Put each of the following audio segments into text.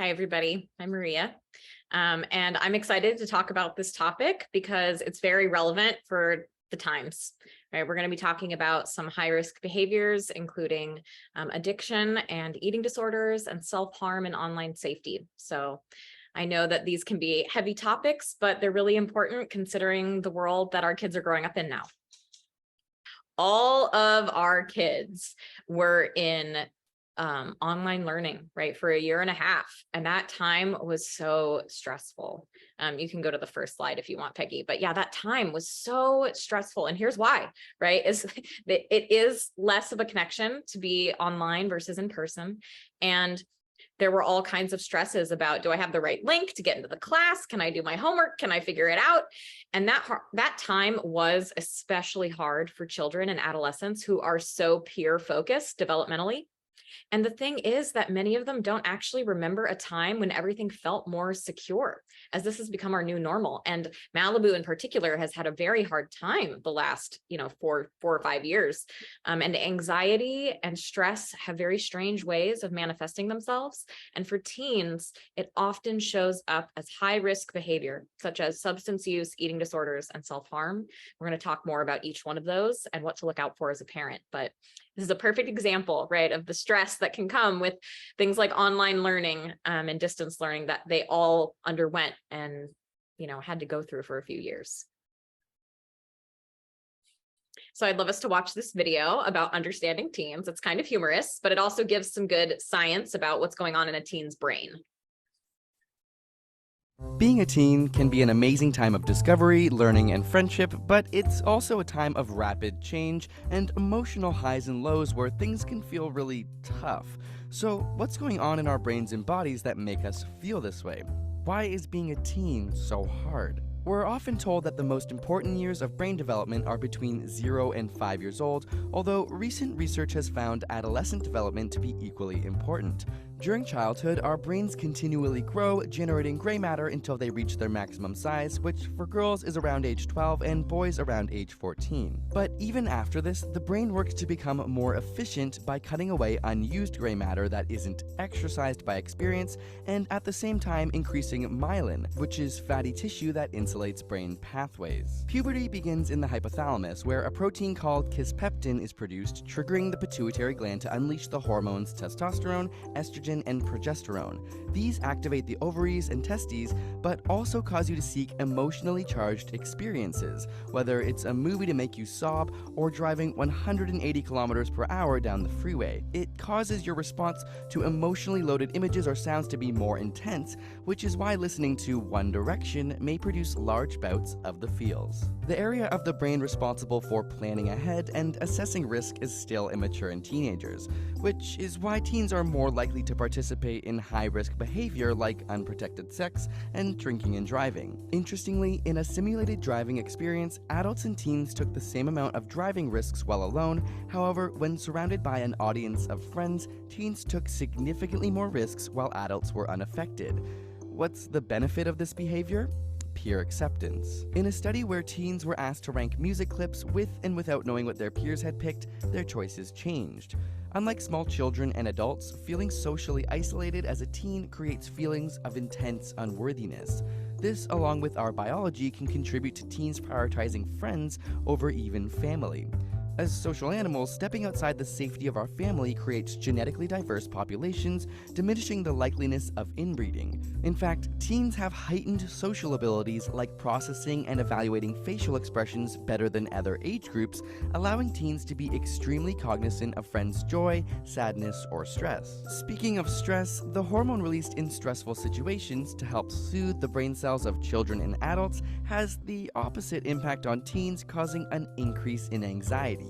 Hi, everybody. I'm Maria, and I'm excited to talk about this topic because it's very relevant for the times. Right? We're going to be talking about some high-risk behaviors, including addiction and eating disorders and self-harm and online safety. So I know that these can be heavy topics, but they're really important considering the world that our kids are growing up in now. All of our kids were in online learning, right, for a year and a half. And that time was so stressful. You can go to the first slide if you want, Peggy. But yeah, that time was so stressful. And here's why, right, is it is less of a connection to be online versus in person. And there were all kinds of stresses about, do I have the right link to get into the class? Can I do my homework? Can I figure it out? And that time was especially hard for children and adolescents who are so peer focused developmentally. And the thing is that many of them don't actually remember a time when everything felt more secure, as this has become our new normal. And Malibu in particular has had a very hard time the last, 4 or 5 years. And anxiety and stress have very strange ways of manifesting themselves. And for teens, it often shows up as high-risk behavior, such as substance use, eating disorders, and self-harm. We're going to talk more about each one of those and what to look out for as a parent. But this is a perfect example, right, of the stress that can come with things like online learning and distance learning that they all underwent and, had to go through for a few years. So I'd love us to watch this video about understanding teens. It's kind of humorous, but it also gives some good science about what's going on in a teen's brain. Being a teen can be an amazing time of discovery, learning, and friendship, but it's also a time of rapid change and emotional highs and lows where things can feel really tough. So, what's going on in our brains and bodies that make us feel this way? Why is being a teen so hard? We're often told that the most important years of brain development are between 0 and 5 years old, although recent research has found adolescent development to be equally important. During childhood, our brains continually grow, generating gray matter until they reach their maximum size, which for girls is around age 12 and boys around age 14. But even after this, the brain works to become more efficient by cutting away unused gray matter that isn't exercised by experience, and at the same time increasing myelin, which is fatty tissue that insulates brain pathways. Puberty begins in the hypothalamus, where a protein called kisspeptin is produced, triggering the pituitary gland to unleash the hormones testosterone, estrogen, and progesterone. These activate the ovaries and testes, but also cause you to seek emotionally charged experiences, whether it's a movie to make you sob or driving 180 kilometers per hour down the freeway. It causes your response to emotionally loaded images or sounds to be more intense, which is why listening to One Direction may produce large bouts of the feels. The area of the brain responsible for planning ahead and assessing risk is still immature in teenagers, which is why teens are more likely to participate in high-risk behavior like unprotected sex and drinking and driving. Interestingly, in a simulated driving experience, adults and teens took the same amount of driving risks while alone. However, when surrounded by an audience of friends, teens took significantly more risks while adults were unaffected. What's the benefit of this behavior? Peer acceptance. In a study where teens were asked to rank music clips with and without knowing what their peers had picked, their choices changed. Unlike small children and adults, feeling socially isolated as a teen creates feelings of intense unworthiness. This, along with our biology, can contribute to teens prioritizing friends over even family. As social animals, stepping outside the safety of our family creates genetically diverse populations, diminishing the likeliness of inbreeding. In fact, teens have heightened social abilities like processing and evaluating facial expressions better than other age groups, allowing teens to be extremely cognizant of friends' joy, sadness, or stress. Speaking of stress, the hormone released in stressful situations to help soothe the brain cells of children and adults has the opposite impact on teens, causing an increase in anxiety.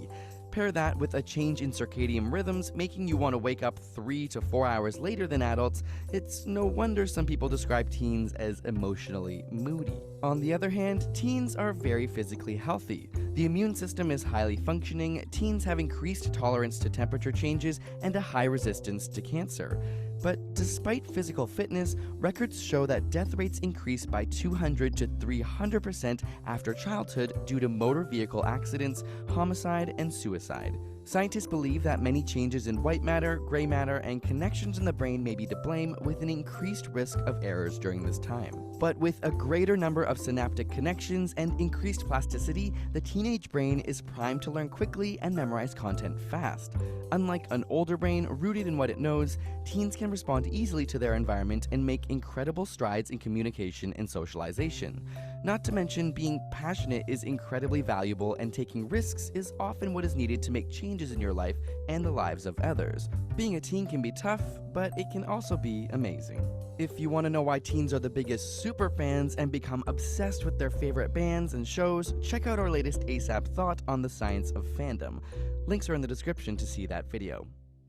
Pair that with a change in circadian rhythms, making you want to wake up 3 to 4 hours later than adults. It's no wonder some people describe teens as emotionally moody. On the other hand, teens are very physically healthy. The immune system is highly functioning, teens have increased tolerance to temperature changes, and a high resistance to cancer. But despite physical fitness, records show that death rates increase by 200 to 300% after childhood due to motor vehicle accidents, homicide, and suicide. Scientists believe that many changes in white matter, gray matter, and connections in the brain may be to blame, with an increased risk of errors during this time. But with a greater number of synaptic connections and increased plasticity, the teenage brain is primed to learn quickly and memorize content fast. Unlike an older brain rooted in what it knows, teens can respond easily to their environment and make incredible strides in communication and socialization. Not to mention, being passionate is incredibly valuable, and taking risks is often what is needed to make changes in your life and the lives of others. Being a teen can be tough, but it can also be amazing. If you want to know why teens are the biggest super fans and become obsessed with their favorite bands and shows, check out our latest ASAP Thought on the science of fandom. Links are in the description to see that video.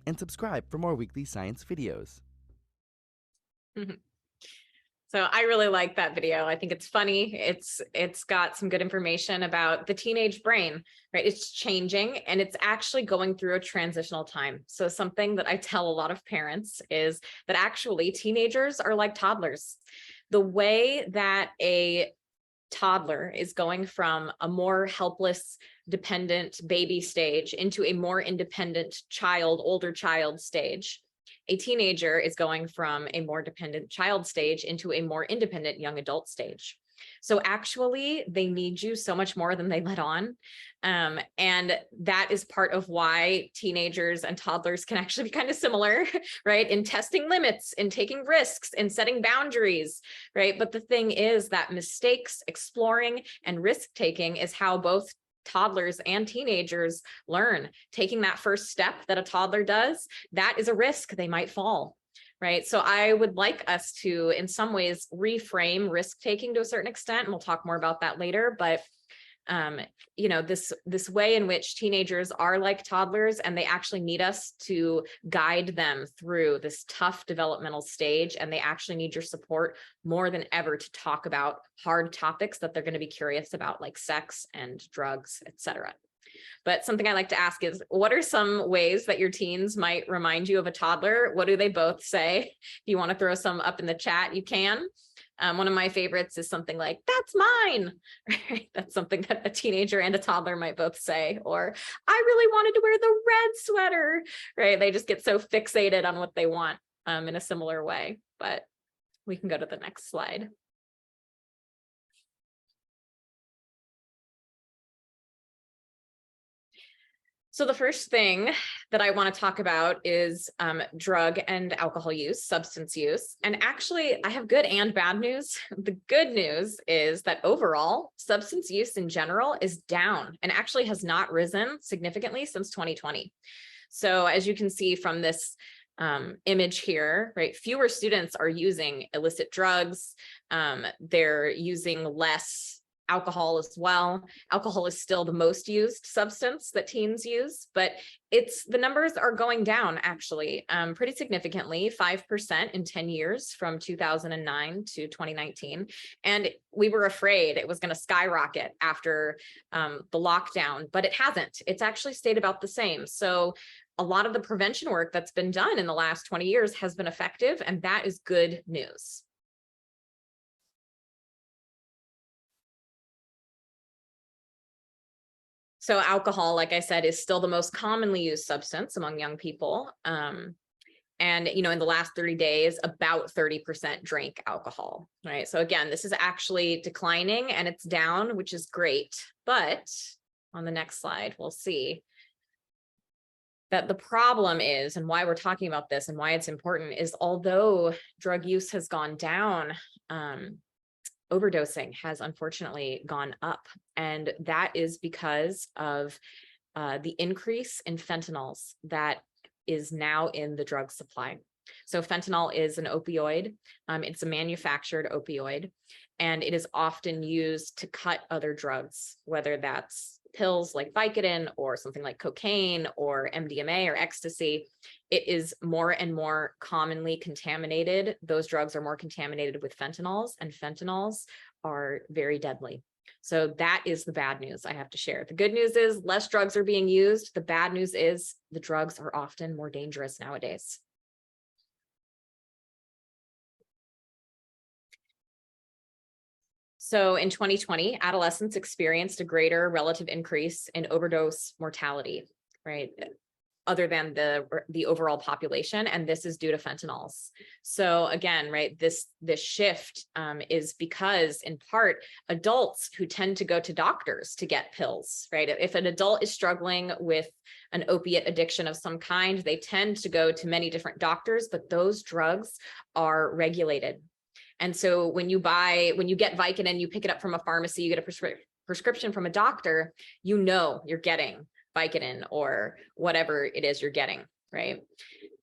And subscribe for more weekly science videos. So I really like that video. I think it's funny. It's got some good information about the teenage brain, right? It's changing, and it's actually going through a transitional time. So something that I tell a lot of parents is that actually teenagers are like toddlers. The way that a toddler is going from a more helpless, dependent baby stage into a more independent child, older child stage, a teenager is going from a more dependent child stage into a more independent young adult stage. So actually, they need you so much more than they let on. And that is part of why teenagers and toddlers can actually be kind of similar, right? In testing limits, in taking risks, in setting boundaries, right? But the thing is that mistakes, exploring, and risk-taking is how both toddlers and teenagers learn. Taking that first step that a toddler does, that is a risk. They might fall, right? So I would like us to, in some ways, reframe risk-taking to a certain extent, and we'll talk more about that later. But this way in which teenagers are like toddlers, and they actually need us to guide them through this tough developmental stage, and they actually need your support more than ever to talk about hard topics that they're going to be curious about, like sex and drugs, etc. But something I like to ask is, what are some ways that your teens might remind you of a toddler? What do they both say? If you want to throw some up in the chat, you can. One of my favorites is something like, "That's mine." Right? That's something that a teenager and a toddler might both say. Or, "I really wanted to wear the red sweater." Right? They just get so fixated on what they want in a similar way. But we can go to the next slide. So the first thing that I want to talk about is drug and alcohol use, substance use. And actually, I have good and bad news. The good news is that overall, substance use in general is down and actually has not risen significantly since 2020. So as you can see from this image here, right, fewer students are using illicit drugs. They're using less alcohol as well. Alcohol is still the most used substance that teens use, but the numbers are going down actually pretty significantly, 5% in 10 years from 2009 to 2019. And we were afraid it was going to skyrocket after the lockdown, but it hasn't. It's actually stayed about the same. So a lot of the prevention work that's been done in the last 20 years has been effective, and that is good news. So alcohol, like I said, is still the most commonly used substance among young people. And, in the last 30 days, about 30% drank alcohol, right? So again, this is actually declining and it's down, which is great. But on the next slide, we'll see that the problem is, and why we're talking about this and why it's important, is although drug use has gone down, overdosing has unfortunately gone up. And that is because of the increase in fentanyls that is now in the drug supply. So fentanyl is an opioid. It's a manufactured opioid, and it is often used to cut other drugs, whether that's pills like Vicodin or something like cocaine or MDMA or ecstasy. It is more and more commonly contaminated. Those drugs are more contaminated with fentanyls, and fentanyls are very deadly. So that is the bad news I have to share. The good news is less drugs are being used. The bad news is the drugs are often more dangerous nowadays. So in 2020, adolescents experienced a greater relative increase in overdose mortality. right? Other than the overall population, and this is due to fentanyls. So again, right, this shift is because, in part, adults who tend to go to doctors to get pills, right? If an adult is struggling with an opiate addiction of some kind, they tend to go to many different doctors, but those drugs are regulated. And so when you get Vicodin, you pick it up from a pharmacy, you get a prescription from a doctor, you know you're getting Vicodin or whatever it is you're getting, right?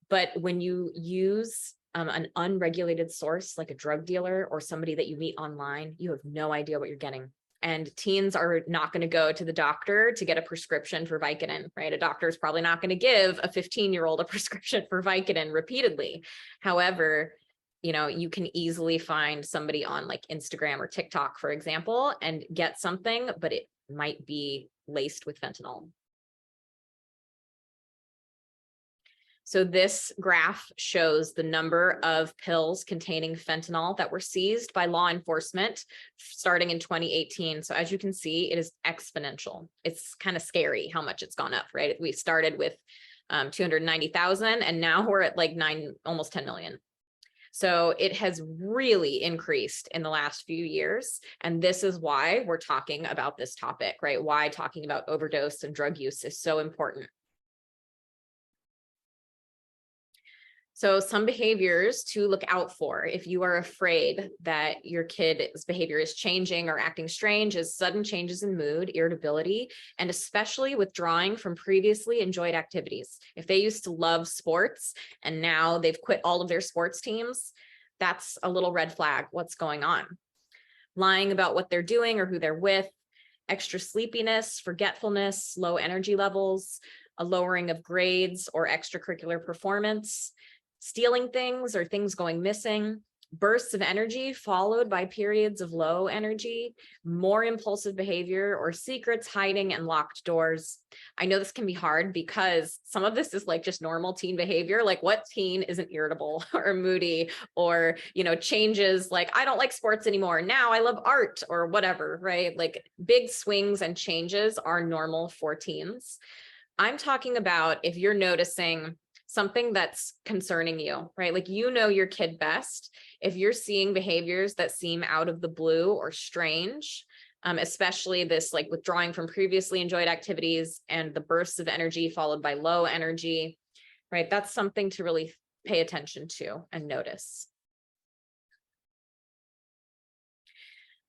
But when you use an unregulated source like a drug dealer or somebody that you meet online, you have no idea what you're getting. And teens are not going to go to the doctor to get a prescription for Vicodin, right? A doctor is probably not going to give a 15-year-old a prescription for Vicodin repeatedly. However, you can easily find somebody on like Instagram or TikTok, for example, and get something, but it might be laced with fentanyl. So this graph shows the number of pills containing fentanyl that were seized by law enforcement starting in 2018. So as you can see, it is exponential. It's kind of scary how much it's gone up, right? We started with 290,000 and now we're at like almost 10 million. So it has really increased in the last few years. And this is why we're talking about this topic, right? Why talking about overdose and drug use is so important. So some behaviors to look out for if you are afraid that your kid's behavior is changing or acting strange is sudden changes in mood, irritability, and especially withdrawing from previously enjoyed activities. If they used to love sports and now they've quit all of their sports teams, that's a little red flag. What's going on? Lying about what they're doing or who they're with, extra sleepiness, forgetfulness, low energy levels, a lowering of grades or extracurricular performance, stealing things or things going missing, bursts of energy followed by periods of low energy, more impulsive behavior or secrets, hiding, and locked doors. I know this can be hard because some of this is like just normal teen behavior. Like what teen isn't irritable or moody or, changes like, I don't like sports anymore. Now I love art or whatever, right? Like big swings and changes are normal for teens. I'm talking about if you're noticing something that's concerning you, right? Like, your kid best. If you're seeing behaviors that seem out of the blue or strange, especially this like withdrawing from previously enjoyed activities and the bursts of energy followed by low energy, right? That's something to really pay attention to and notice.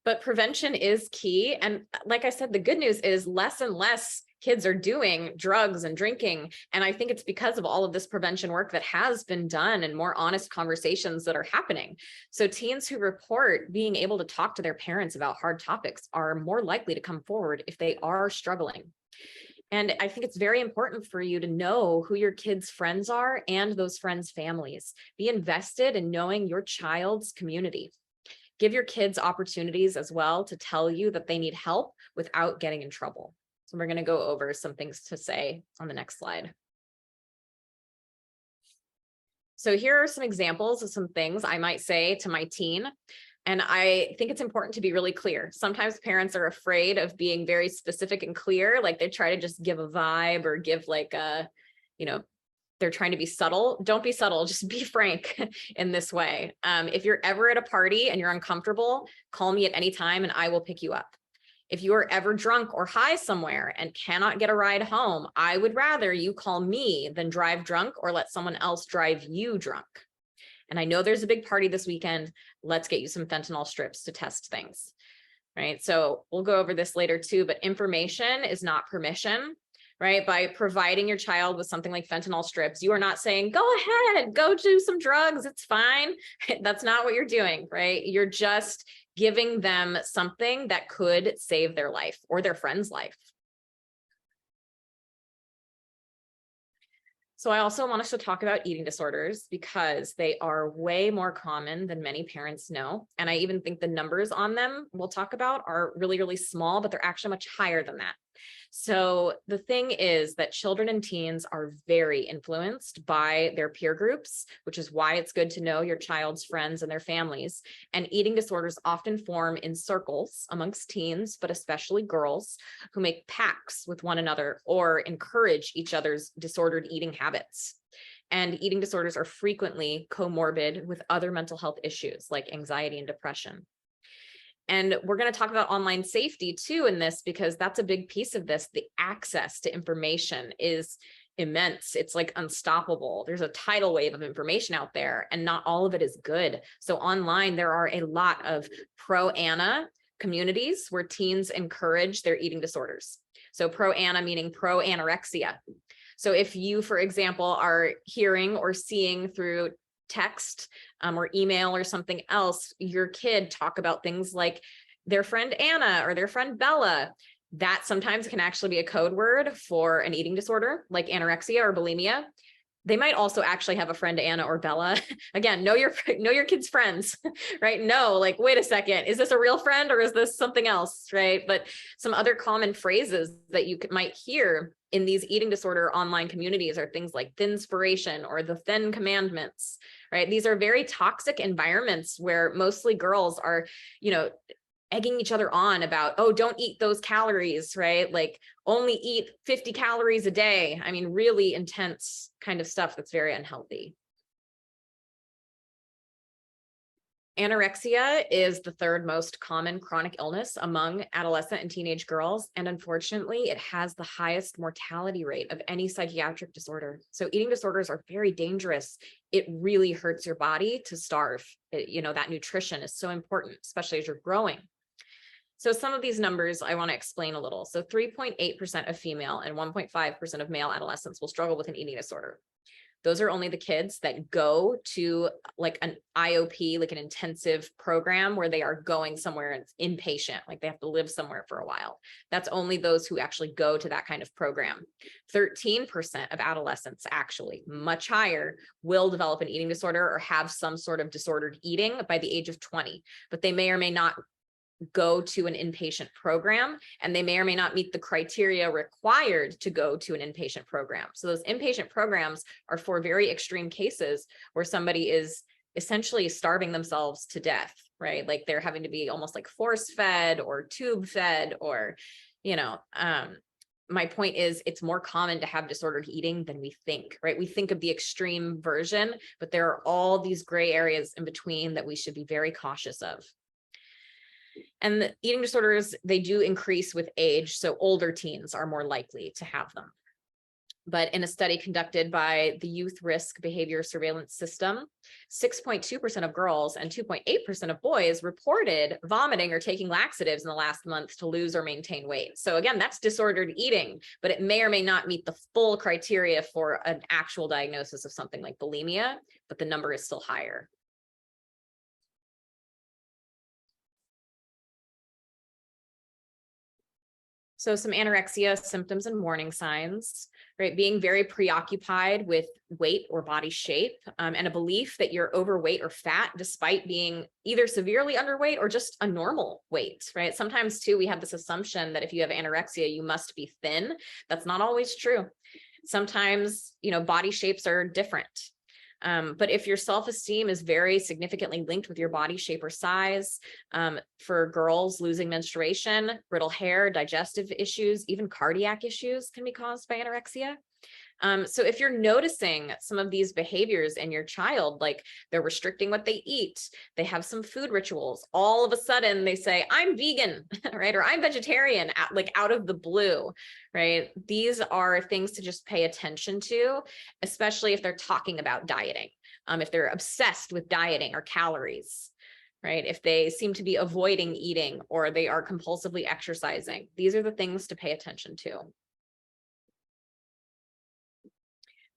But prevention is key. And like I said, the good news is less and less kids are doing drugs and drinking. And I think it's because of all of this prevention work that has been done and more honest conversations that are happening. So teens who report being able to talk to their parents about hard topics are more likely to come forward if they are struggling. And I think it's very important for you to know who your kids' friends are and those friends' families. Be invested in knowing your child's community. Give your kids opportunities as well to tell you that they need help without getting in trouble. So we're going to go over some things to say on the next slide. So here are some examples of some things I might say to my teen. And I think it's important to be really clear. Sometimes parents are afraid of being very specific and clear. Like they try to just give a vibe or give like a, they're trying to be subtle. Don't be subtle, just be frank in this way. If you're ever at a party and you're uncomfortable, call me at any time and I will pick you up. If you are ever drunk or high somewhere and cannot get a ride home, I would rather you call me than drive drunk or let someone else drive you drunk. And I know there's a big party this weekend. Let's get you some fentanyl strips to test things, right? So we'll go over this later too, but information is not permission. Right? By providing your child with something like fentanyl strips, you are not saying, go ahead, go do some drugs. It's fine. That's not what you're doing, right? You're just giving them something that could save their life or their friend's life. So I also want us to talk about eating disorders because they are way more common than many parents know. And I even think the numbers on them we'll talk about are really, really small, but they're actually much higher than that. So the thing is that children and teens are very influenced by their peer groups, which is why it's good to know your child's friends and their families. And eating disorders often form in circles amongst teens, but especially girls, who make pacts with one another or encourage each other's disordered eating habits. And eating disorders are frequently comorbid with other mental health issues like anxiety and depression. And we're going to talk about online safety too in this, because that's a big piece of this. The access to information is immense. It's like unstoppable. There's a tidal wave of information out there, and not all of it is good. So online, there are a lot of pro-ANA communities where teens encourage their eating disorders. So pro-ANA meaning pro-anorexia. So if you, for example, are hearing or seeing through text or email or something else, your kid talk about things like their friend Anna or their friend Bella, that sometimes can actually be a code word for an eating disorder like anorexia or bulimia. They might also actually have a friend Anna or Bella. Again, know your kids' friends, right? No, like, wait a second, is this a real friend or is this something else, right? But some other common phrases that you might hear in these eating disorder online communities are things like thinspiration or the thin commandments, right? These are very toxic environments where mostly girls are, egging each other on about, oh, don't eat those calories, right? Like only eat 50 calories a day. I mean, really intense kind of stuff that's very unhealthy. Anorexia is the third most common chronic illness among adolescent and teenage girls. And unfortunately, it has the highest mortality rate of any psychiatric disorder. So eating disorders are very dangerous. It really hurts your body to starve. That nutrition is so important, especially as you're growing. So some of these numbers I want to explain a little. So 3.8% of female and 1.5% of male adolescents will struggle with an eating disorder. Those are only the kids that go to like an IOP, like an intensive program where they are going somewhere and it's inpatient, like they have to live somewhere for a while. That's only those who actually go to that kind of program. 13% of adolescents, actually much higher, will develop an eating disorder or have some sort of disordered eating by the age of 20, but they may or may not go to an inpatient program, and they may or may not meet the criteria required to go to an inpatient program. So those inpatient programs are for very extreme cases where somebody is essentially starving themselves to death, right? Like they're having to be almost like force fed or tube fed or, my point is it's more common to have disordered eating than we think, right? We think of the extreme version, but there are all these gray areas in between that we should be very cautious of. And the eating disorders, they do increase with age. So older teens are more likely to have them. But in a study conducted by the Youth Risk Behavior Surveillance System, 6.2% of girls and 2.8% of boys reported vomiting or taking laxatives in the last month to lose or maintain weight. So again, that's disordered eating, but it may or may not meet the full criteria for an actual diagnosis of something like bulimia, but the number is still higher. So some anorexia symptoms and warning signs, right? Being very preoccupied with weight or body shape, and a belief that you're overweight or fat despite being either severely underweight or just a normal weight, right? Sometimes too, we have this assumption that if you have anorexia, you must be thin. That's not always true. Sometimes, body shapes are different. But if your self-esteem is very significantly linked with your body shape or size, for girls, losing menstruation, brittle hair, digestive issues, even cardiac issues can be caused by anorexia. So if you're noticing some of these behaviors in your child, like they're restricting what they eat, they have some food rituals, all of a sudden they say, I'm vegan, right? Or I'm vegetarian, out of the blue, right? These are things to just pay attention to, especially if they're talking about dieting, if they're obsessed with dieting or calories, right? If they seem to be avoiding eating or they are compulsively exercising, these are the things to pay attention to.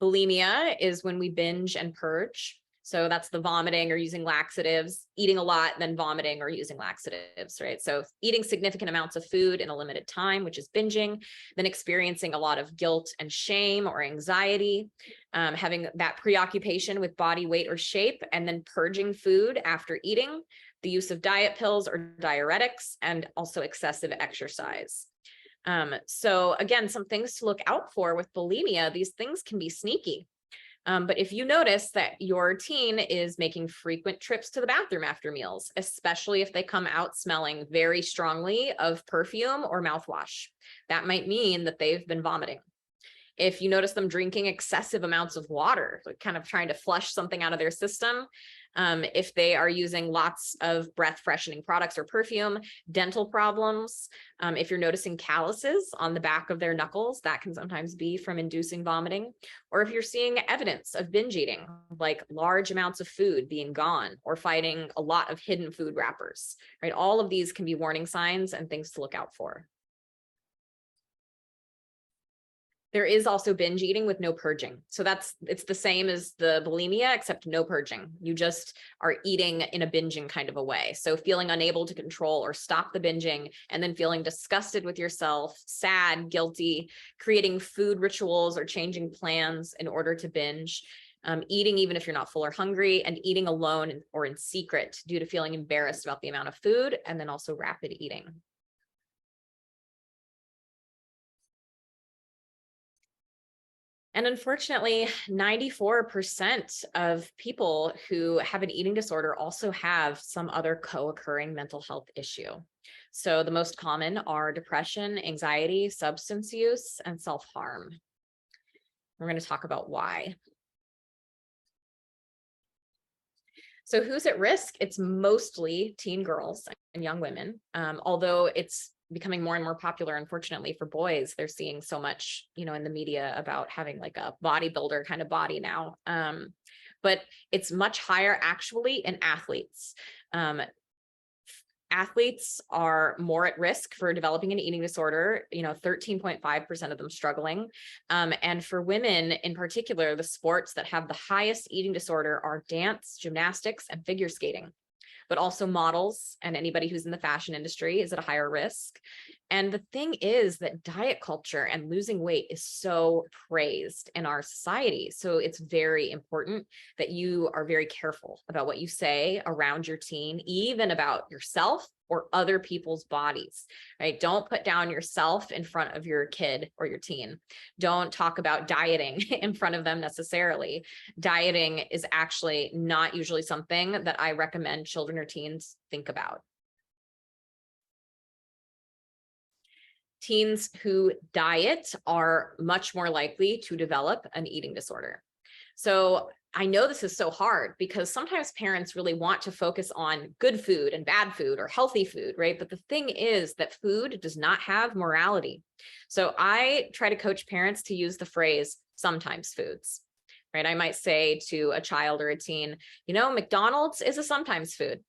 Bulimia is when we binge and purge. So that's the vomiting or using laxatives, eating a lot, then vomiting or using laxatives, right? So eating significant amounts of food in a limited time, which is binging, then experiencing a lot of guilt and shame or anxiety, having that preoccupation with body weight or shape, and then purging food after eating, the use of diet pills or diuretics, and also excessive exercise. So again, some things to look out for with bulimia, these things can be sneaky. But if you notice that your teen is making frequent trips to the bathroom after meals, especially if they come out smelling very strongly of perfume or mouthwash, that might mean that they've been vomiting. If you notice them drinking excessive amounts of water, like kind of trying to flush something out of their system, if they are using lots of breath freshening products or perfume, dental problems, if you're noticing calluses on the back of their knuckles, that can sometimes be from inducing vomiting, or if you're seeing evidence of binge eating, like large amounts of food being gone or fighting a lot of hidden food wrappers, right? All of these can be warning signs and things to look out for. There is also binge eating with no purging. So it's the same as the bulimia, except no purging. You just are eating in a binging kind of a way. So feeling unable to control or stop the binging, and then feeling disgusted with yourself, sad, guilty, creating food rituals or changing plans in order to binge. Eating even if you're not full or hungry, and eating alone or in secret due to feeling embarrassed about the amount of food, and then also rapid eating. And unfortunately, 94% of people who have an eating disorder also have some other co-occurring mental health issue. So the most common are depression, anxiety, substance use, and self-harm. We're going to talk about why. So who's at risk? It's mostly teen girls and young women, although it's becoming more and more popular, unfortunately, for boys. They're seeing so much, in the media about having like a bodybuilder kind of body now. But it's much higher actually in athletes. Athletes are more at risk for developing an eating disorder, 13.5% of them struggling. And for women in particular, the sports that have the highest eating disorder are dance, gymnastics, and figure skating. But also models and anybody who's in the fashion industry is at a higher risk. And the thing is that diet culture and losing weight is so praised in our society. So it's very important that you are very careful about what you say around your teen, even about yourself or other people's bodies, right? Don't put down yourself in front of your kid or your teen. Don't talk about dieting in front of them necessarily. Dieting is actually not usually something that I recommend children or teens think about. Teens who diet are much more likely to develop an eating disorder. So I know this is so hard because sometimes parents really want to focus on good food and bad food or healthy food, right? But the thing is that food does not have morality. So I try to coach parents to use the phrase sometimes foods, right? I might say to a child or a teen, McDonald's is a sometimes food.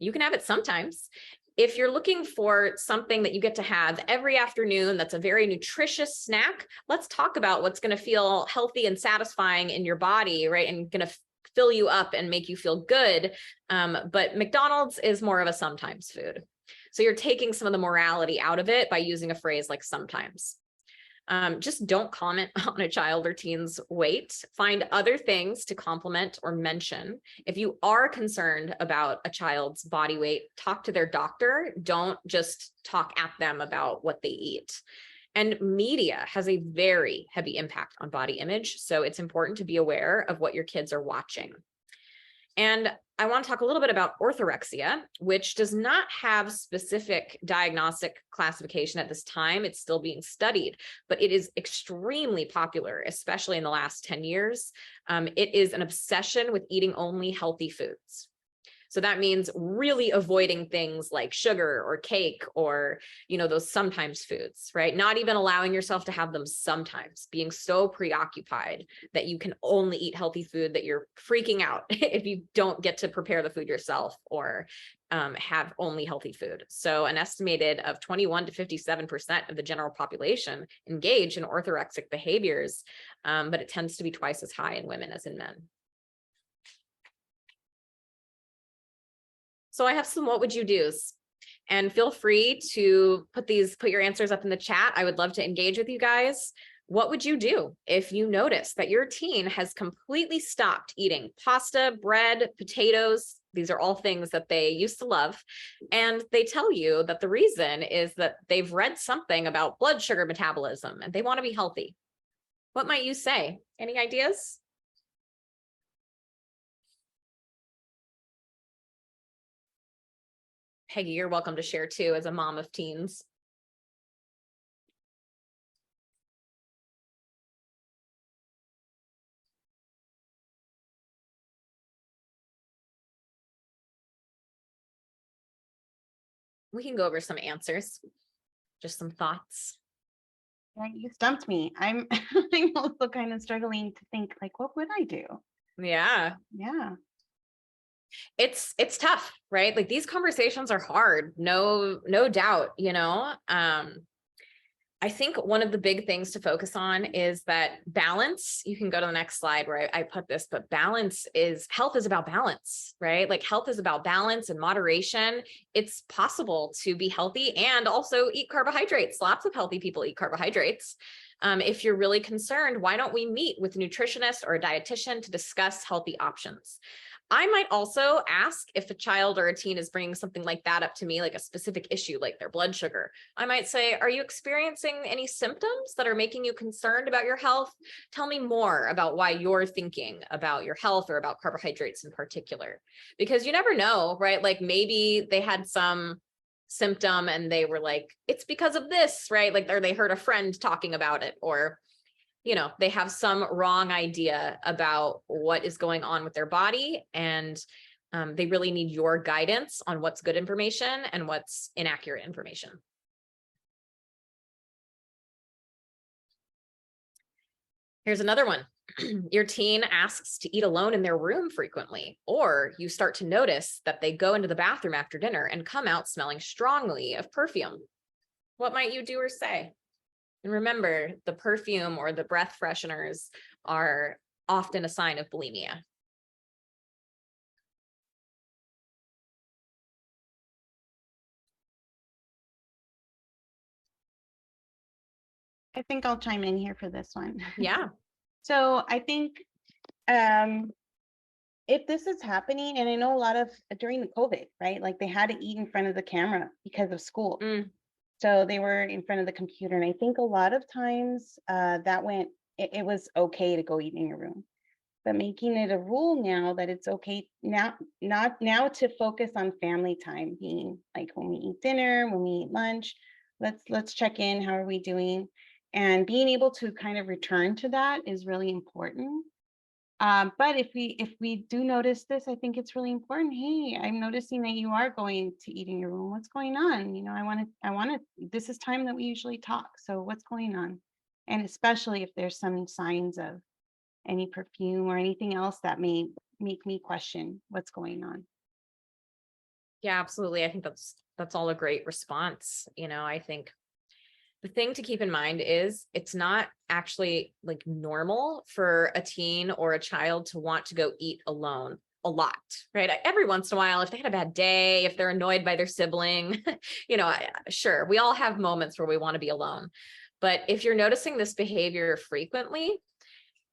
You can have it sometimes. If you're looking for something that you get to have every afternoon, that's a very nutritious snack, let's talk about what's going to feel healthy and satisfying in your body, right? And going to fill you up and make you feel good. But McDonald's is more of a sometimes food. So you're taking some of the morality out of it by using a phrase like sometimes. Just don't comment on a child or teen's weight. Find other things to compliment or mention. If you are concerned about a child's body weight, talk to their doctor. Don't just talk at them about what they eat. And media has a very heavy impact on body image. So it's important to be aware of what your kids are watching. And I want to talk a little bit about orthorexia, which does not have specific diagnostic classification at this time. It's still being studied, but it is extremely popular, especially in the last 10 years. It is an obsession with eating only healthy foods. So that means really avoiding things like sugar or cake or, those sometimes foods, right? Not even allowing yourself to have them sometimes, being so preoccupied that you can only eat healthy food that you're freaking out if you don't get to prepare the food yourself or have only healthy food. So an estimated of 21 to 57% of the general population engage in orthorexic behaviors, but it tends to be twice as high in women as in men. So I have some what would you do's, and feel free to put your answers up in the chat. I would love to engage with you guys. What would you do if you notice that your teen has completely stopped eating pasta, bread, potatoes, These are all things that they used to love. And they tell you that the reason is that they've read something about blood sugar metabolism and they want to be healthy. What might you say? Any ideas? Peggy, you're welcome to share too as a mom of teens. We can go over some answers, just some thoughts. Right, you stumped me. I'm I'm also kind of struggling to think like, what would I do? Yeah. Yeah. It's tough, right? Like these conversations are hard, no doubt, I think one of the big things to focus on is that balance. You can go to the next slide where I put this, but health is about balance, right? Like health is about balance and moderation. It's possible to be healthy and also eat carbohydrates. Lots of healthy people eat carbohydrates. If you're really concerned, why don't we meet with a nutritionist or a dietitian to discuss healthy options? I might also ask if a child or a teen is bringing something like that up to me, like a specific issue, like their blood sugar. I might say, are you experiencing any symptoms that are making you concerned about your health? Tell me more about why you're thinking about your health or about carbohydrates in particular, because you never know, right? Like maybe they had some symptom and they were like, it's because of this, right? Like, or they heard a friend talking about it, or they have some wrong idea about what is going on with their body, and they really need your guidance on what's good information and what's inaccurate information. Here's another one. Your teen asks to eat alone in their room frequently, or you start to notice that they go into the bathroom after dinner and come out smelling strongly of perfume. What might you do or say? And remember, the perfume or the breath fresheners are often a sign of bulimia. I think I'll chime in here for this one. Yeah. So I think if this is happening, and I know a lot of during the COVID, right? Like they had to eat in front of the camera because of school. So they were in front of the computer. And I think a lot of times it was okay to go eat in your room. But making it a rule now that it's okay now, not now, to focus on family time, being like when we eat dinner, when we eat lunch, let's check in, how are we doing? And being able to kind of return to that is really important. But if we do notice this, I think it's really important. Hey, I'm noticing that you are going to eat in your room. What's going on? I want to, this is time that we usually talk. So what's going on? And especially if there's some signs of any perfume or anything else that may make me question what's going on. Yeah, absolutely. I think that's all a great response. I think the thing to keep in mind is it's not actually like normal for a teen or a child to want to go eat alone a lot, right? Every once in a while, if they had a bad day, if they're annoyed by their sibling, sure, we all have moments where we want to be alone. But if you're noticing this behavior frequently,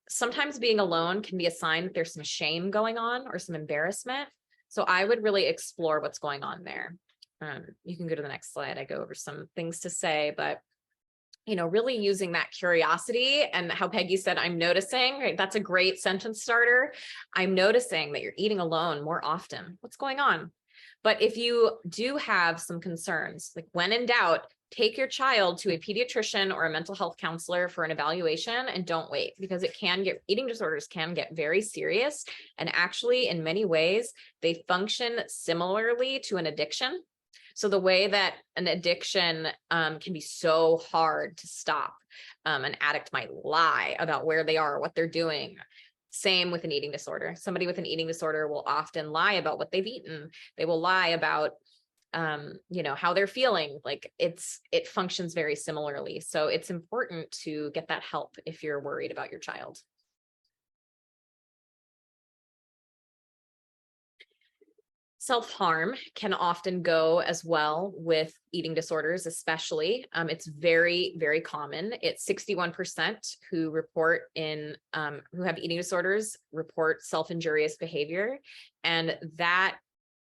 sometimes being alone can be a sign that there's some shame going on or some embarrassment. So I would really explore what's going on there. You can go to the next slide. I go over some things to say, but really using that curiosity, and how Peggy said, I'm noticing, right? That's a great sentence starter. I'm noticing that you're eating alone more often. What's going on? But if you do have some concerns, like when in doubt, take your child to a pediatrician or a mental health counselor for an evaluation, and don't wait, because eating disorders can get very serious. And actually, in many ways, they function similarly to an addiction. So the way that an addiction can be so hard to stop, an addict might lie about where they are, what they're doing. Same with an eating disorder. Somebody with an eating disorder will often lie about what they've eaten. They will lie about, how they're feeling. Like it functions very similarly. So it's important to get that help if you're worried about your child. Self-harm can often go as well with eating disorders, especially. It's very, very common. It's 61% who who have eating disorders report self-injurious behavior. And that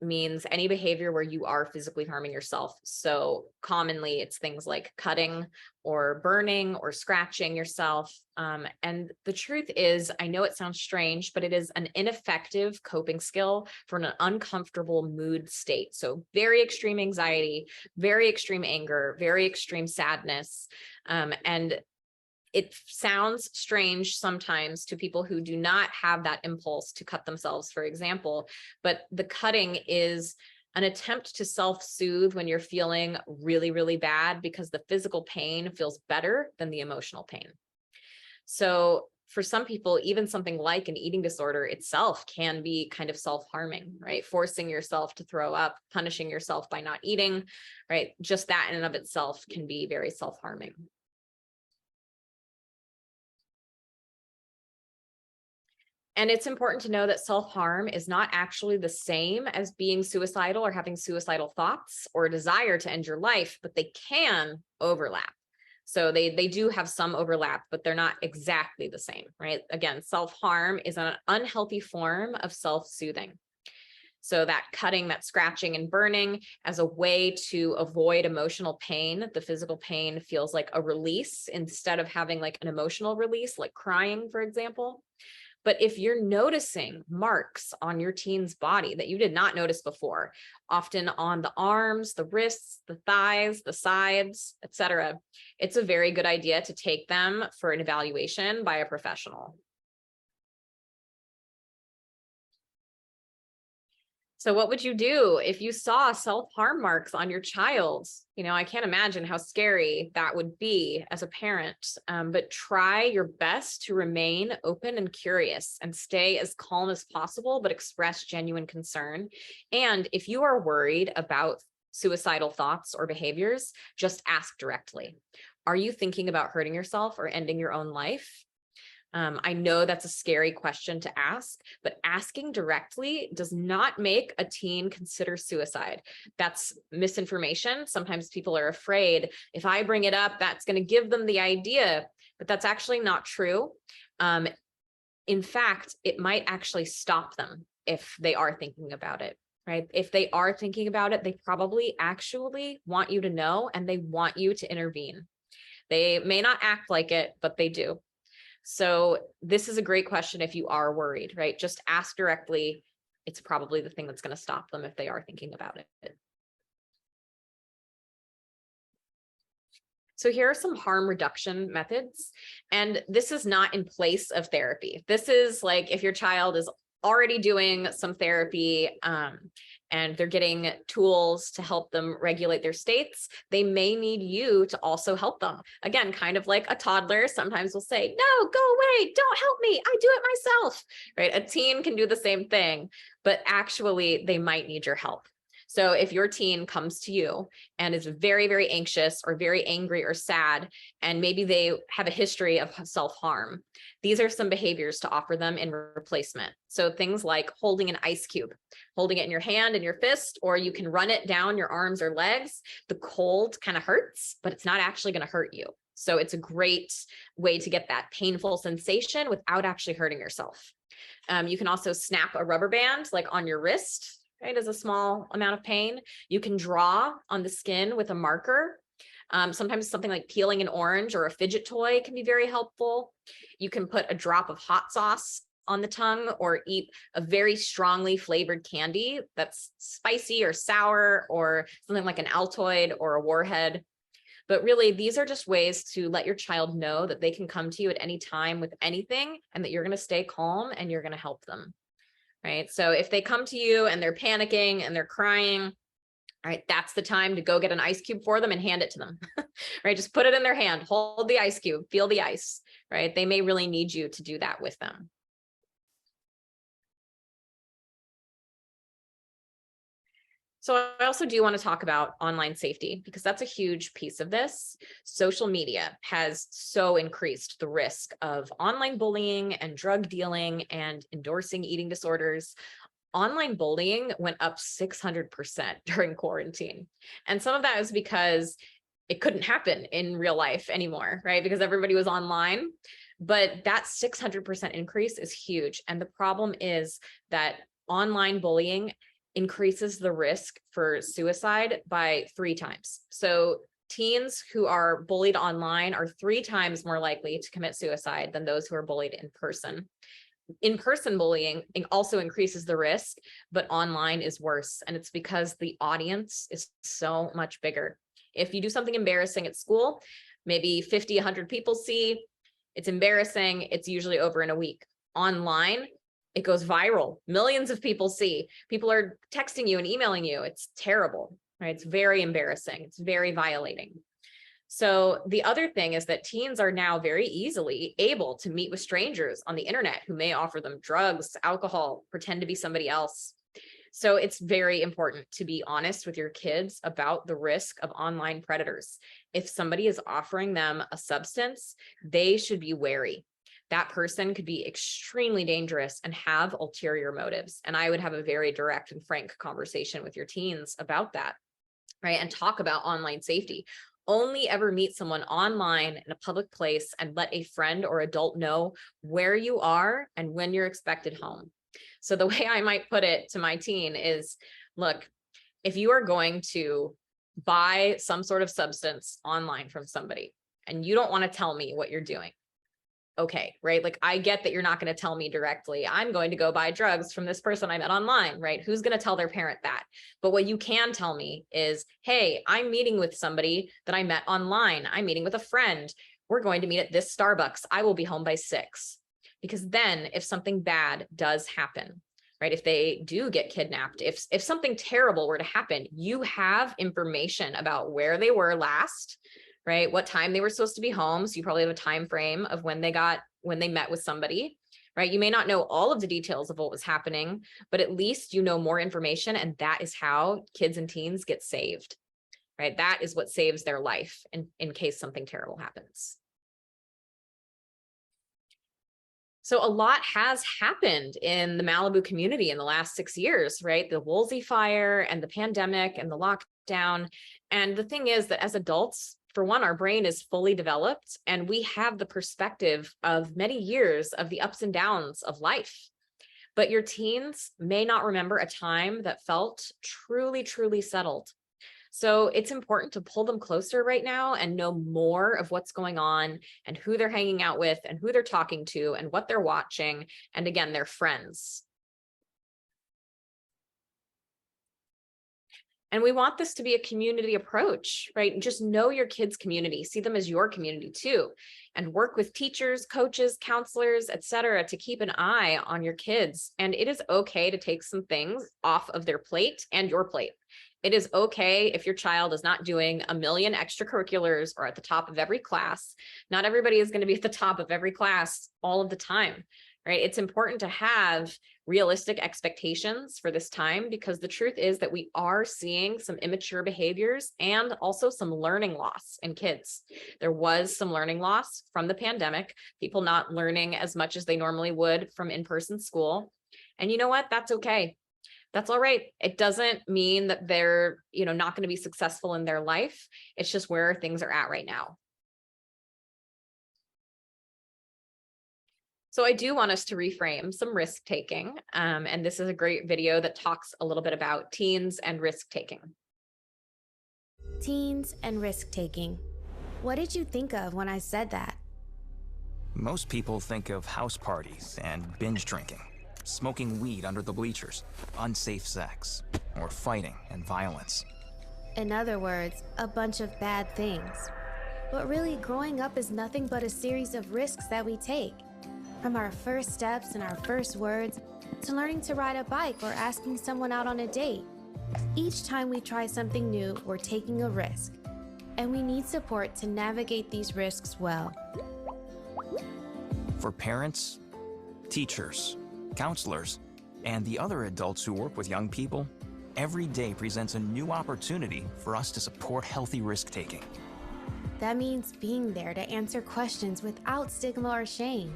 means any behavior where you are physically harming yourself. So commonly it's things like cutting or burning or scratching yourself. And the truth is, I know it sounds strange, but it is an ineffective coping skill for an uncomfortable mood state. So very extreme anxiety, very extreme anger, very extreme sadness. And it sounds strange sometimes to people who do not have that impulse to cut themselves, for example, but the cutting is an attempt to self-soothe when you're feeling really, really bad, because the physical pain feels better than the emotional pain. So for some people, even something like an eating disorder itself can be kind of self-harming, right? Forcing yourself to throw up, punishing yourself by not eating, right? Just that in and of itself can be very self-harming. And it's important to know that self-harm is not actually the same as being suicidal or having suicidal thoughts or a desire to end your life, but they can overlap. So they do have some overlap, but they're not exactly the same, right? Again, self-harm is an unhealthy form of self-soothing. So that cutting, that scratching and burning as a way to avoid emotional pain, the physical pain feels like a release instead of having like an emotional release, like crying, for example. But if you're noticing marks on your teen's body that you did not notice before, often on the arms, the wrists, the thighs, the sides, etc., it's a very good idea to take them for an evaluation by a professional. So what would you do if you saw self-harm marks on your child? You know, I can't imagine how scary that would be as a parent, but try your best to remain open and curious and stay as calm as possible, but express genuine concern. And if you are worried about suicidal thoughts or behaviors, just ask directly. Are you thinking about hurting yourself or ending your own life? I know that's a scary question to ask, but asking directly does not make a teen consider suicide. That's misinformation. Sometimes people are afraid if I bring it up, that's going to give them the idea, but that's actually not true. In fact, it might actually stop them if they are thinking about it, right? If they are thinking about it, they probably actually want you to know and they want you to intervene. They may not act like it, but they do. So this is a great question if you are worried, right? Just ask directly. It's probably the thing that's going to stop them if they are thinking about it. So here are some harm reduction methods. And this is not in place of therapy. This is like if your child is already doing some therapy and they're getting tools to help them regulate their states, they may need you to also help them. Again, kind of like a toddler sometimes will say, no, go away, don't help me, I do it myself, right? A teen can do the same thing, but actually they might need your help. So if your teen comes to you and is very, very anxious or very angry or sad, and maybe they have a history of self-harm, these are some behaviors to offer them in replacement. So things like holding an ice cube, holding it in your hand and your fist, or you can run it down your arms or legs. The cold kind of hurts, but it's not actually going to hurt you. So it's a great way to get that painful sensation without actually hurting yourself. You can also snap a rubber band like on your wrist, right, as a small amount of pain. You can draw on the skin with a marker. Sometimes something like peeling an orange or a fidget toy can be very helpful. You can put a drop of hot sauce on the tongue or eat a very strongly flavored candy that's spicy or sour or something like an Altoid or a Warhead. But really, these are just ways to let your child know that they can come to you at any time with anything and that you're going to stay calm and you're going to help them. Right? So if they come to you and they're panicking and they're crying, all right, that's the time to go get an ice cube for them and hand it to them, right? Just put it in their hand, hold the ice cube, feel the ice, right? They may really need you to do that with them. So I also do want to talk about online safety because that's a huge piece of this. Social media has so increased the risk of online bullying and drug dealing and endorsing eating disorders. Online bullying went up 600% during quarantine. And some of that is because it couldn't happen in real life anymore, right? Because everybody was online. But that 600% increase is huge. And the problem is that online bullying increases the risk for suicide by 3 times. So teens who are bullied online are 3 times more likely to commit suicide than those who are bullied in person. In-person bullying also increases the risk, but online is worse. And it's because the audience is so much bigger. If you do something embarrassing at school, maybe 50, 100 people see, it's embarrassing. It's usually over in a week. Online, it goes viral. Millions of people see. People are texting you and emailing you. It's terrible, right? It's very embarrassing. It's very violating. So the other thing is that teens are now very easily able to meet with strangers on the internet who may offer them drugs, alcohol, pretend to be somebody else. So it's very important to be honest with your kids about the risk of online predators. If somebody is offering them a substance, they should be wary. That person could be extremely dangerous and have ulterior motives. And I would have a very direct and frank conversation with your teens about that, right? And talk about online safety. Only ever meet someone online in a public place and let a friend or adult know where you are and when you're expected home. So the way I might put it to my teen is, look, if you are going to buy some sort of substance online from somebody and you don't want to tell me what you're doing, okay, right? Like, I get that you're not going to tell me directly, I'm going to go buy drugs from this person I met online, right? Who's going to tell their parent that? But what you can tell me is, hey, I'm meeting with somebody that I met online. I'm meeting with a friend. We're going to meet at this Starbucks. I will be home by 6. Because then if something bad does happen, right? If they do get kidnapped, if something terrible were to happen, you have information about where they were last, right? What time they were supposed to be home. So you probably have a time frame of when they met with somebody, right? You may not know all of the details of what was happening, but at least you know more information. And that is how kids and teens get saved, right? That is what saves their life in case something terrible happens. So a lot has happened in the Malibu community in the last 6 years, right? The Woolsey fire and the pandemic and the lockdown. And the thing is that as adults, for one, our brain is fully developed and we have the perspective of many years of the ups and downs of life. But your teens may not remember a time that felt truly, truly settled. So it's important to pull them closer right now and know more of what's going on and who they're hanging out with and who they're talking to and what they're watching. And again, their friends. And we want this to be a community approach, right? Just know your kids' community, see them as your community too, and work with teachers, coaches, counselors, etc., to keep an eye on your kids. And it is okay to take some things off of their plate and your plate. It is okay if your child is not doing a million extracurriculars or at the top of every class. Not everybody is going to be at the top of every class all of the time, right? It's important to have realistic expectations for this time because the truth is that we are seeing some immature behaviors and also some learning loss in kids. There was some learning loss from the pandemic, people not learning as much as they normally would from in-person school. And you know what? That's okay. That's all right. It doesn't mean that they're, not going to be successful in their life. It's just where things are at right now. So I do want us to reframe some risk taking. And this is a great video that talks a little bit about teens and risk taking. Teens and risk taking. What did you think of when I said that? Most people think of house parties and binge drinking, smoking weed under the bleachers, unsafe sex, or fighting and violence. In other words, a bunch of bad things. But really, growing up is nothing but a series of risks that we take. From our first steps and our first words, to learning to ride a bike or asking someone out on a date. Each time we try something new, we're taking a risk. And we need support to navigate these risks well. For parents, teachers, counselors, and the other adults who work with young people, every day presents a new opportunity for us to support healthy risk-taking. That means being there to answer questions without stigma or shame,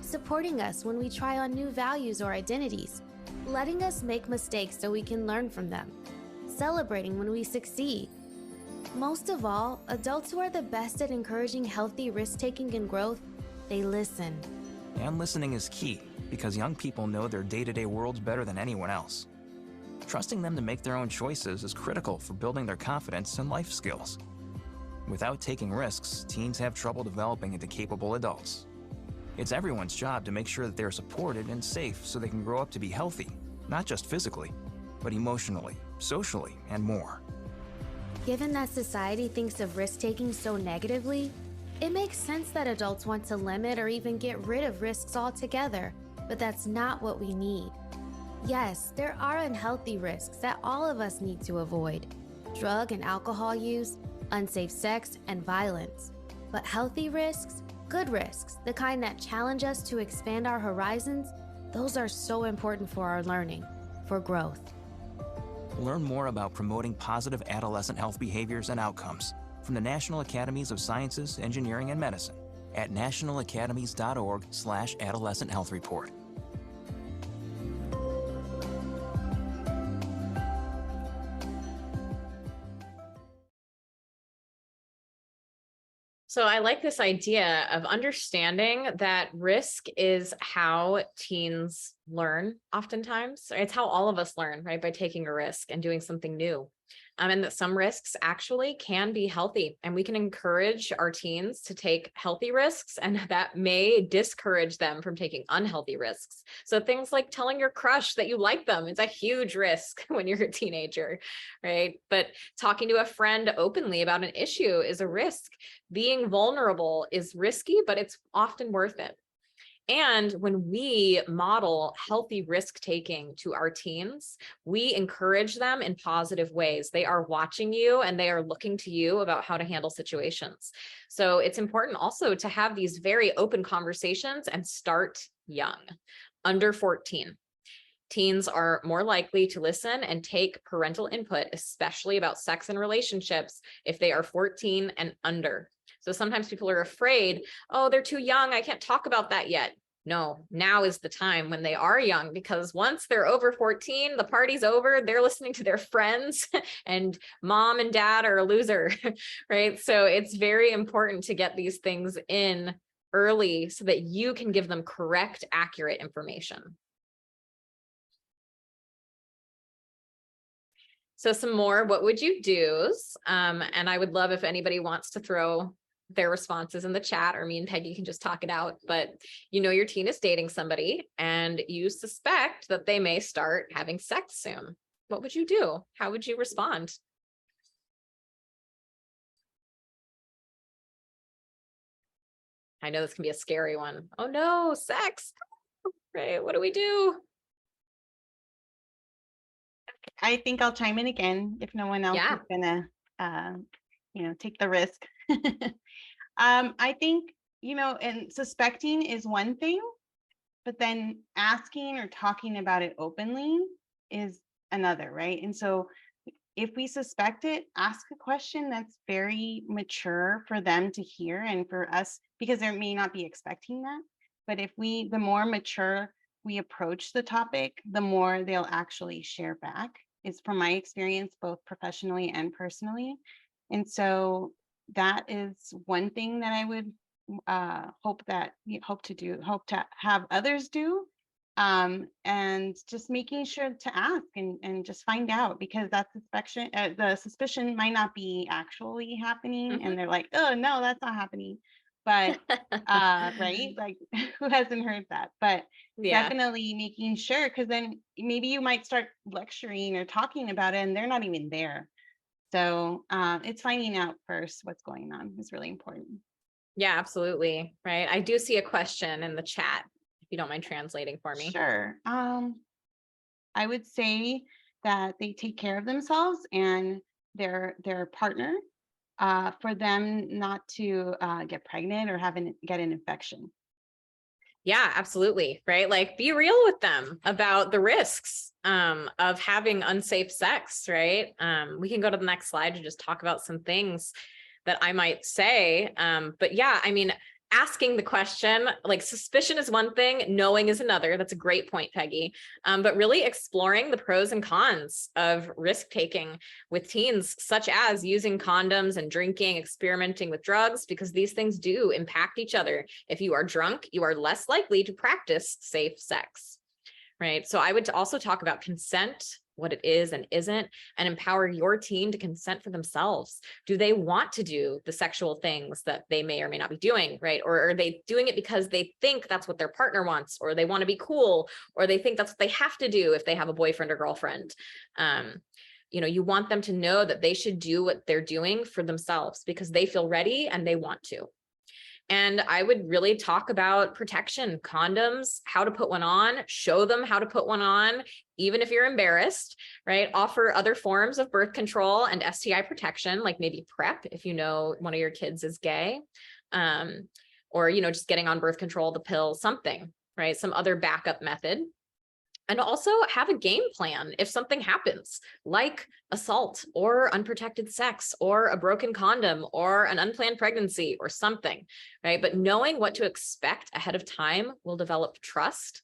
supporting us when we try on new values or identities, letting us make mistakes so we can learn from them, celebrating when we succeed. Most of all, adults who are the best at encouraging healthy risk-taking and growth, they listen. And listening is key, because young people know their day-to-day worlds better than anyone else. Trusting them to make their own choices is critical for building their confidence and life skills. Without taking risks, teens have trouble developing into capable adults. It's everyone's job to make sure that they're supported and safe so they can grow up to be healthy, not just physically, but emotionally, socially, and more. Given that society thinks of risk-taking so negatively, it makes sense that adults want to limit or even get rid of risks altogether, but that's not what we need. Yes, there are unhealthy risks that all of us need to avoid: drug and alcohol use, unsafe sex, and violence. But healthy risks, good risks, the kind that challenge us to expand our horizons, those are so important for our learning, for growth. Learn more about promoting positive adolescent health behaviors and outcomes from the National Academies of Sciences, Engineering, and Medicine at nationalacademies.org/adolescent health report. So I like this idea of understanding that risk is how teens learn oftentimes. It's how all of us learn, right? By taking a risk and doing something new. And that some risks actually can be healthy, and we can encourage our teens to take healthy risks, and that may discourage them from taking unhealthy risks. So things like telling your crush that you like them is a huge risk when you're a teenager, right? But talking to a friend openly about an issue is a risk. Being vulnerable is risky, but it's often worth it. And when we model healthy risk taking to our teens, we encourage them in positive ways. They are watching you and they are looking to you about how to handle situations. So it's important also to have these very open conversations and start young, under 14. Teens are more likely to listen and take parental input, especially about sex and relationships, if they are 14 and under. So sometimes people are afraid, oh, they're too young, I can't talk about that yet. No, now is the time when they are young, because once they're over 14, the party's over, they're listening to their friends and mom and dad are a loser, right? So it's very important to get these things in early so that you can give them correct, accurate information. So some more, what would you do's? And I would love if anybody wants to throw their responses in the chat, or me and Peggy can just talk it out. But you know your teen is dating somebody and you suspect that they may start having sex soon. What would you do? How would you respond? I know this can be a scary one. Oh no, sex. Right, what do we do? I think I'll chime in again if no one else is gonna take the risk. I think, and suspecting is one thing, but then asking or talking about it openly is another, right? And so if we suspect it, ask a question that's very mature for them to hear and for us, because they may not be expecting that. But the more mature we approach the topic, the more they'll actually share back. It's from my experience, both professionally and personally. And so that is one thing that I would hope to have others do. And just making sure to ask and just find out, because that the suspicion might not be actually happening. And they're like, oh no, that's not happening. But right, like who hasn't heard that? But definitely making sure, because then maybe you might start lecturing or talking about it and they're not even there. So it's finding out first what's going on is really important. Yeah, absolutely. Right. I do see a question in the chat, if you don't mind translating for me. Sure. I would say that they take care of themselves and their partner, for them not to get pregnant or get an infection. Yeah, absolutely. Right. Like be real with them about the risks of having unsafe sex. Right. We can go to the next slide to just talk about some things that I might say. But yeah, I mean, asking the question, like suspicion is one thing, knowing is another. That's a great point, Peggy. But really exploring the pros and cons of risk taking with teens, such as using condoms and drinking, experimenting with drugs, because these things do impact each other. If you are drunk, you are less likely to practice safe sex, right? So I would also talk about consent, what it is and isn't, and empower your teen to consent for themselves. Do they want to do the sexual things that they may or may not be doing, right? Or are they doing it because they think that's what their partner wants, or they want to be cool, or they think that's what they have to do if they have a boyfriend or girlfriend? You want them to know that they should do what they're doing for themselves because they feel ready and they want to. And I would really talk about protection, condoms, how to put one on, show them how to put one on, even if you're embarrassed, right? Offer other forms of birth control and STI protection, like maybe PrEP, if you know one of your kids is gay, or, just getting on birth control, the pill, something, right? Some other backup method. And also have a game plan if something happens, like assault or unprotected sex or a broken condom or an unplanned pregnancy or something, right? But knowing what to expect ahead of time will develop trust.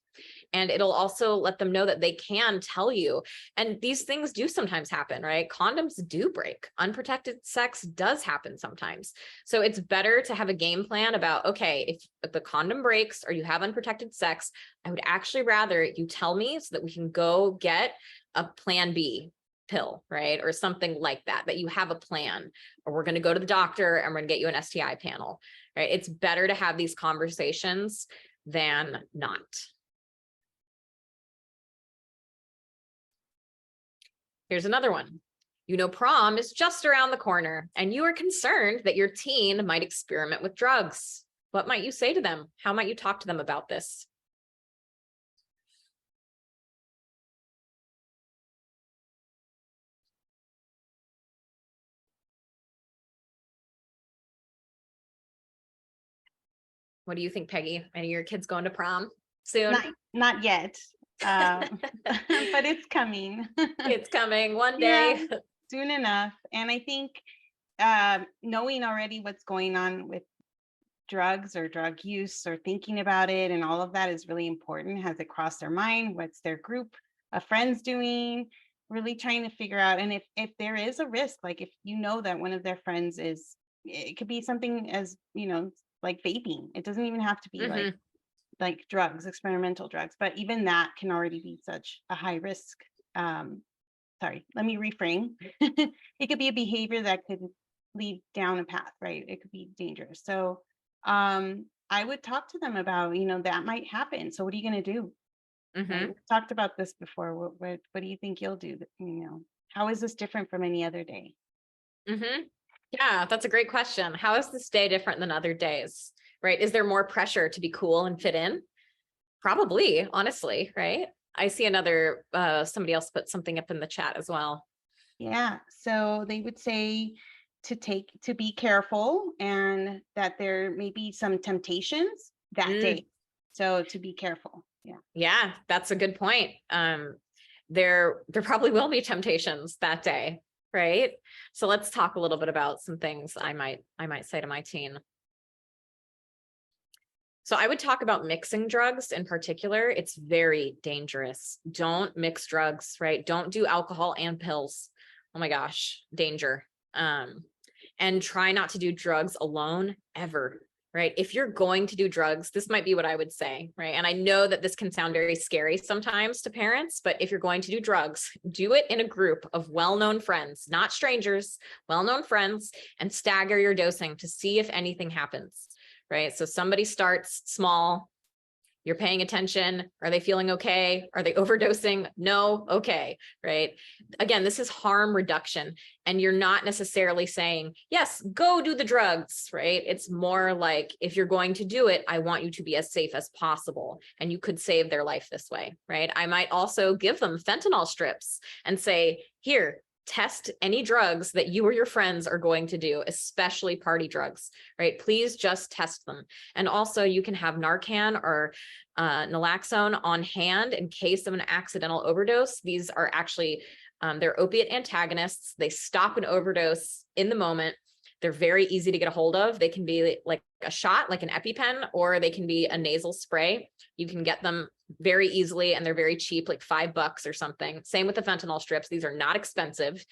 And it'll also let them know that they can tell you. And these things do sometimes happen, right? Condoms do break. Unprotected sex does happen sometimes. So it's better to have a game plan about, okay, if the condom breaks or you have unprotected sex, I would actually rather you tell me so that we can go get a plan B pill, right? Or something like that, that you have a plan, or we're going to go to the doctor and we're going to get you an STI panel, right? It's better to have these conversations than not. Here's another one. Prom is just around the corner and you are concerned that your teen might experiment with drugs. What might you say to them? How might you talk to them about this? What do you think, Peggy? Any of your kids going to prom soon? Not yet, but it's coming. It's coming one day. Yeah, soon enough. And I think knowing already what's going on with drugs or drug use or thinking about it and all of that is really important. Has it crossed their mind? What's their group of friends doing? Really trying to figure out. And if there is a risk, like if you know that one of their friends it could be something as, like vaping. It doesn't even have to be like drugs, experimental drugs, but even that can already be such a high risk. Sorry, let me reframe. It could be a behavior that could lead down a path, right? It could be dangerous. So I would talk to them about, that might happen. So what are you going to do? Right? We've talked about this before. What do you think you'll do? How is this different from any other day? Yeah, that's a great question. How is this day different than other days, right? Is there more pressure to be cool and fit in? Probably, honestly, right? I see somebody else put something up in the chat as well. Yeah, so they would say to be careful and that there may be some temptations that day. So to be careful. Yeah, that's a good point. There probably will be temptations that day. Right. So let's talk a little bit about some things I might say to my teen. So I would talk about mixing drugs in particular. It's very dangerous. Don't mix drugs, right? Don't do alcohol and pills. Oh my gosh, danger. And try not to do drugs alone ever. Right? If you're going to do drugs, this might be what I would say, right? And I know that this can sound very scary sometimes to parents, but if you're going to do drugs, do it in a group of well-known friends, not strangers, well-known friends, and stagger your dosing to see if anything happens, right? So somebody starts small, you're paying attention. Are they feeling okay? Are they overdosing? No. Okay. Right. Again, this is harm reduction. And you're not necessarily saying, yes, go do the drugs, right? It's more like, if you're going to do it, I want you to be as safe as possible. And you could save their life this way, right? I might also give them fentanyl strips and say, here, test any drugs that you or your friends are going to do, especially party drugs, right? Please just test them. And also you can have Narcan or naloxone on hand in case of an accidental overdose. These are actually, they're opiate antagonists. They stop an overdose in the moment. They're very easy to get a hold of. They can be like a shot, like an EpiPen, or they can be a nasal spray. You can get them very easily, and they're very cheap, like $5 or something. Same with the fentanyl strips. These are not expensive,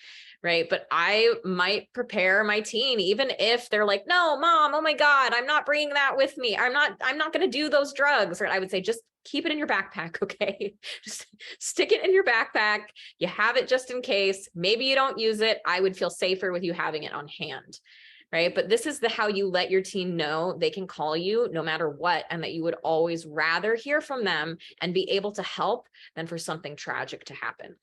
right? But I might prepare my teen, even if they're like, no, mom, oh my God, I'm not bringing that with me. I'm not going to do those drugs. Or I would say, just keep it in your backpack. Okay. Just stick it in your backpack. You have it just in case. Maybe you don't use it. I would feel safer with you having it on hand. Right. But this is how you let your teen know they can call you no matter what, and that you would always rather hear from them and be able to help than for something tragic to happen.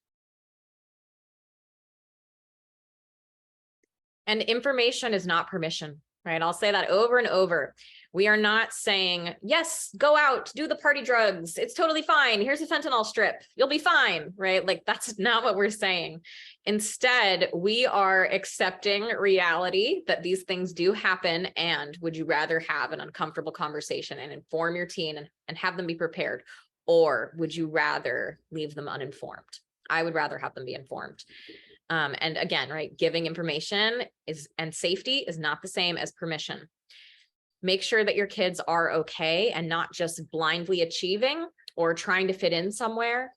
And information is not permission, right? I'll say that over and over. We are not saying, yes, go out, do the party drugs. It's totally fine. Here's a fentanyl strip. You'll be fine, right? Like, that's not what we're saying. Instead, we are accepting reality that these things do happen. And would you rather have an uncomfortable conversation and inform your teen and have them be prepared? Or would you rather leave them uninformed? I would rather have them be informed. And again, right, giving information and safety is not the same as permission. Make sure that your kids are okay and not just blindly achieving or trying to fit in somewhere.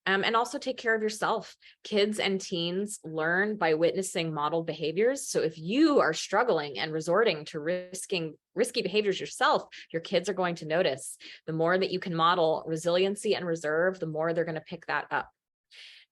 And also take care of yourself. Kids and teens learn by witnessing modeled behaviors. So if you are struggling and resorting to risky behaviors yourself, your kids are going to notice. The more that you can model resiliency and reserve, the more they're going to pick that up.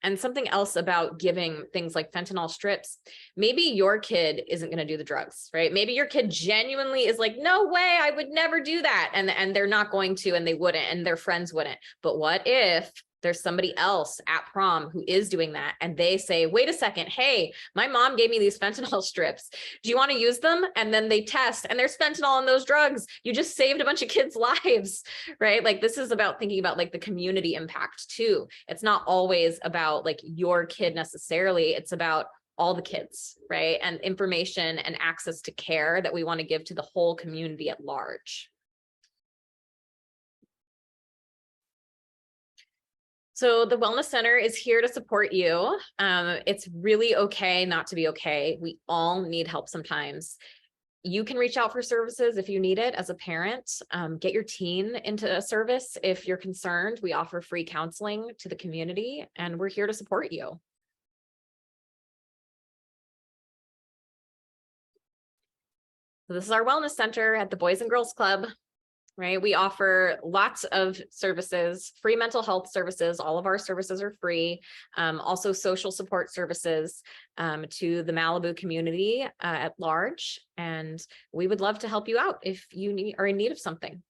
And something else about giving things like fentanyl strips, maybe your kid isn't going to do the drugs, right? Maybe your kid genuinely is like, no way, I would never do that. And they're not going to, and they wouldn't, and their friends wouldn't. But what if there's somebody else at prom who is doing that, and they say, wait a second, hey, my mom gave me these fentanyl strips. Do you want to use them? And then they test and there's fentanyl in those drugs. You just saved a bunch of kids' lives, right? Like, this is about thinking about like the community impact too. It's not always about like your kid necessarily. It's about all the kids, right? And information and access to care that we want to give to the whole community at large. So the Wellness Center is here to support you. It's really okay not to be okay. We all need help sometimes. You can reach out for services if you need it as a parent. Get your teen into a service if you're concerned. We offer free counseling to the community, and we're here to support you. So this is our Wellness Center at the Boys and Girls Club. Right? We offer lots of services, free mental health services. All of our services are free. Also social support services to the Malibu community at large. And we would love to help you out if you are in need of something.